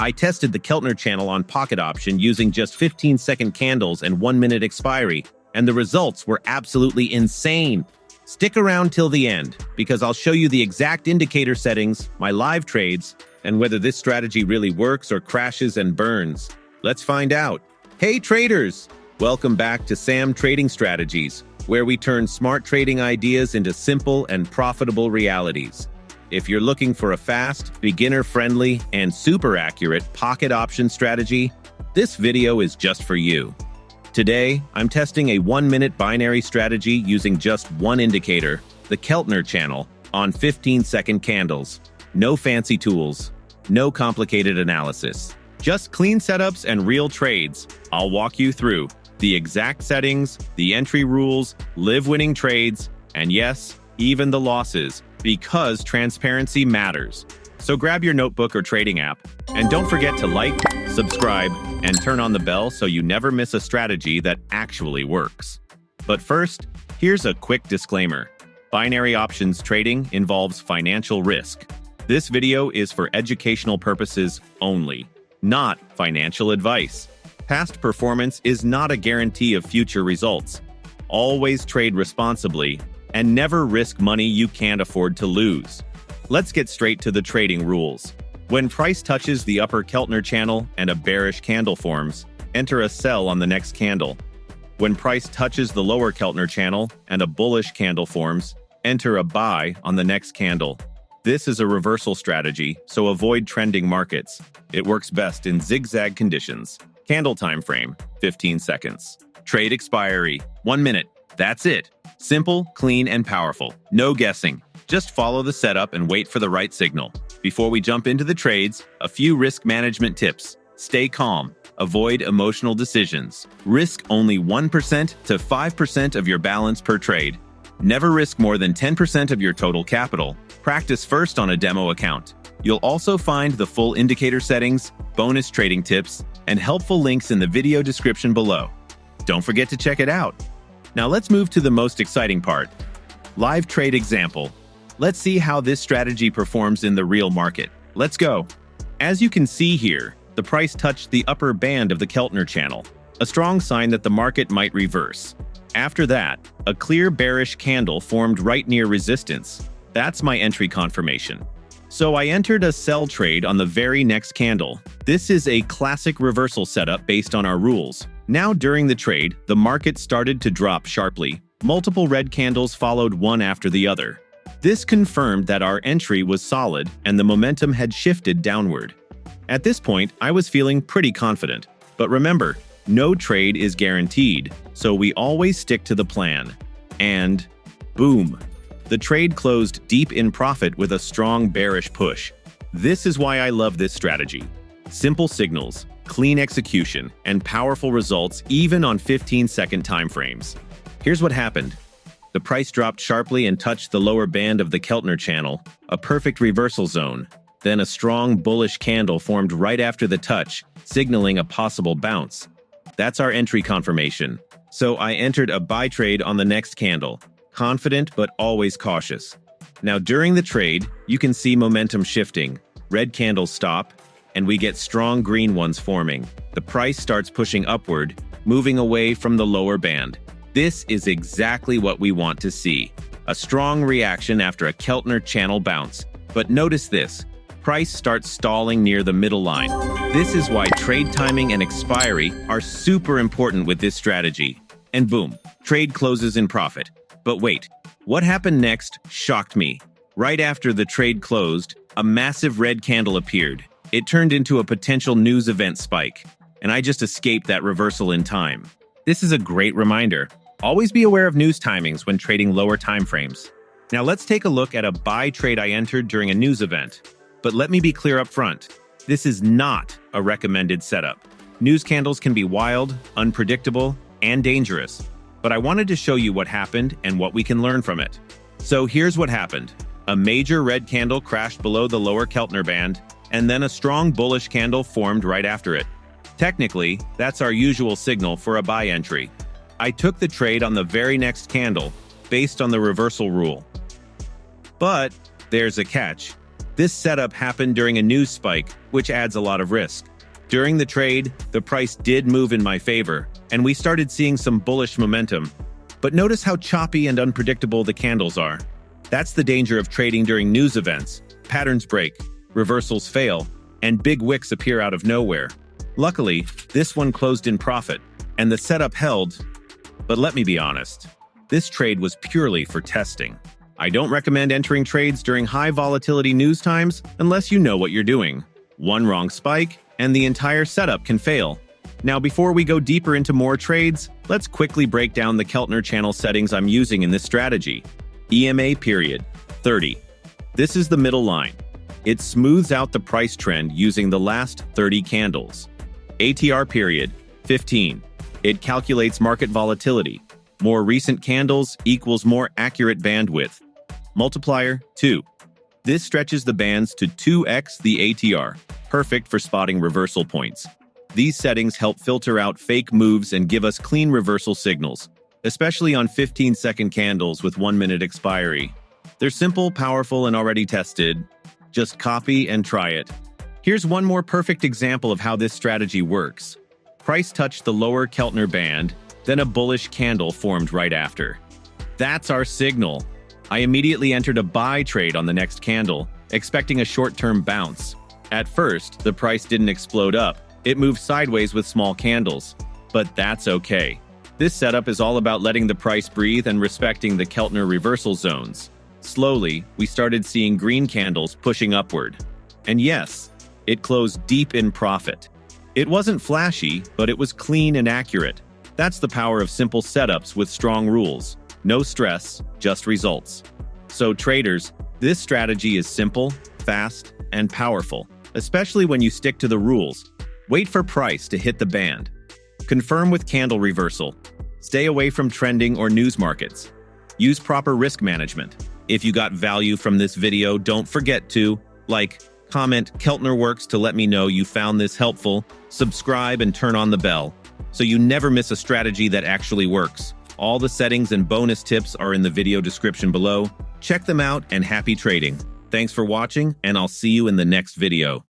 I tested the Keltner Channel on PocketOption using just 15-second candles and 1-minute expiry, and the results were absolutely insane. Stick around till the end, because I'll show you the exact indicator settings, my live trades, and whether this strategy really works or crashes and burns. Let's find out. Hey traders! Welcome back to Sam Trading Strategies, where we turn smart trading ideas into simple and profitable realities. If you're looking for a fast, beginner-friendly, and super accurate pocket option strategy, this video is just for you. Today, I'm testing a 1-minute binary strategy using just one indicator, the Keltner Channel, on 15-second candles. No fancy tools, no complicated analysis, just clean setups and real trades. I'll walk you through the exact settings, the entry rules, live winning trades, and yes, even the losses, because transparency matters. So grab your notebook or trading app, and don't forget to like, subscribe, and turn on the bell so you never miss a strategy that actually works. But first, here's a quick disclaimer. Binary options trading involves financial risk. This video is for educational purposes only, not financial advice. Past performance is not a guarantee of future results. Always trade responsibly, and never risk money you can't afford to lose. Let's get straight to the trading rules. When price touches the upper Keltner channel and a bearish candle forms, enter a sell on the next candle. When price touches the lower Keltner channel and a bullish candle forms, enter a buy on the next candle. This is a reversal strategy, so avoid trending markets. It works best in zigzag conditions. Candle time frame, 15 seconds. Trade expiry, 1 minute. That's it. Simple, clean, and powerful. No guessing. Just follow the setup and wait for the right signal. Before we jump into the trades, a few risk management tips. Stay calm. Avoid emotional decisions. Risk only 1% to 5% of your balance per trade. Never risk more than 10% of your total capital. Practice first on a demo account. You'll also find the full indicator settings, bonus trading tips, and helpful links in the video description below. Don't forget to check it out. Now let's move to the most exciting part. Live trade example. Let's see how this strategy performs in the real market. Let's go. As you can see here, the price touched the upper band of the Keltner channel, a strong sign that the market might reverse. After that, a clear bearish candle formed right near resistance. That's my entry confirmation. So I entered a sell trade on the very next candle. This is a classic reversal setup based on our rules. Now during the trade, the market started to drop sharply. Multiple red candles followed one after the other. This confirmed that our entry was solid and the momentum had shifted downward. At this point, I was feeling pretty confident. But remember, no trade is guaranteed, so we always stick to the plan. And boom! The trade closed deep in profit with a strong bearish push. This is why I love this strategy. Simple signals, clean execution, and powerful results even on 15-second time frames. Here's what happened. The price dropped sharply and touched the lower band of the Keltner channel, a perfect reversal zone. Then a strong bullish candle formed right after the touch, signaling a possible bounce. That's our entry confirmation. So I entered a buy trade on the next candle, confident but always cautious. Now during the trade, you can see momentum shifting. Red candles stop, and we get strong green ones forming. The price starts pushing upward, moving away from the lower band. This is exactly what we want to see. A strong reaction after a Keltner channel bounce. But notice this. Price starts stalling near the middle line. This is why trade timing and expiry are super important with this strategy. And boom, trade closes in profit. But wait, what happened next shocked me. Right after the trade closed, a massive red candle appeared. It turned into a potential news event spike, and I just escaped that reversal in time. This is a great reminder. Always be aware of news timings when trading lower time frames. Now let's take a look at a buy trade I entered during a news event. But let me be clear up front. This is not a recommended setup. News candles can be wild, unpredictable, and dangerous. But I wanted to show you what happened and what we can learn from it. So here's what happened. A major red candle crashed below the lower Keltner band, and then a strong bullish candle formed right after it. Technically, that's our usual signal for a buy entry. I took the trade on the very next candle, based on the reversal rule. But there's a catch. This setup happened during a news spike, which adds a lot of risk. During the trade, the price did move in my favor, and we started seeing some bullish momentum. But notice how choppy and unpredictable the candles are. That's the danger of trading during news events. Patterns break, reversals fail, and big wicks appear out of nowhere. Luckily, this one closed in profit, and the setup held. But let me be honest, this trade was purely for testing. I don't recommend entering trades during high volatility news times unless you know what you're doing. One wrong spike, and the entire setup can fail. Now, before we go deeper into more trades, let's quickly break down the Keltner Channel settings I'm using in this strategy. EMA Period, 30. This is the middle line. It smooths out the price trend using the last 30 candles. ATR Period, 15. It calculates market volatility. More recent candles equals more accurate bandwidth. Multiplier, 2. This stretches the bands to 2x the ATR, perfect for spotting reversal points. These settings help filter out fake moves and give us clean reversal signals, especially on 15-second candles with 1-minute expiry. They're simple, powerful, and already tested. Just copy and try it. Here's one more perfect example of how this strategy works. Price touched the lower Keltner band, then a bullish candle formed right after. That's our signal. I immediately entered a buy trade on the next candle, expecting a short-term bounce. At first, the price didn't explode up. It moved sideways with small candles. But that's okay. This setup is all about letting the price breathe and respecting the Keltner reversal zones. Slowly, we started seeing green candles pushing upward. And yes, it closed deep in profit. It wasn't flashy, but it was clean and accurate. That's the power of simple setups with strong rules. No stress, just results. So traders, this strategy is simple, fast, and powerful, especially when you stick to the rules. Wait for price to hit the band. Confirm with candle reversal. Stay away from trending or news markets. Use proper risk management. If you got value from this video, don't forget to like, comment Keltner Works to let me know you found this helpful, subscribe and turn on the bell so you never miss a strategy that actually works. All the settings and bonus tips are in the video description below. Check them out and happy trading. Thanks for watching, and I'll see you in the next video.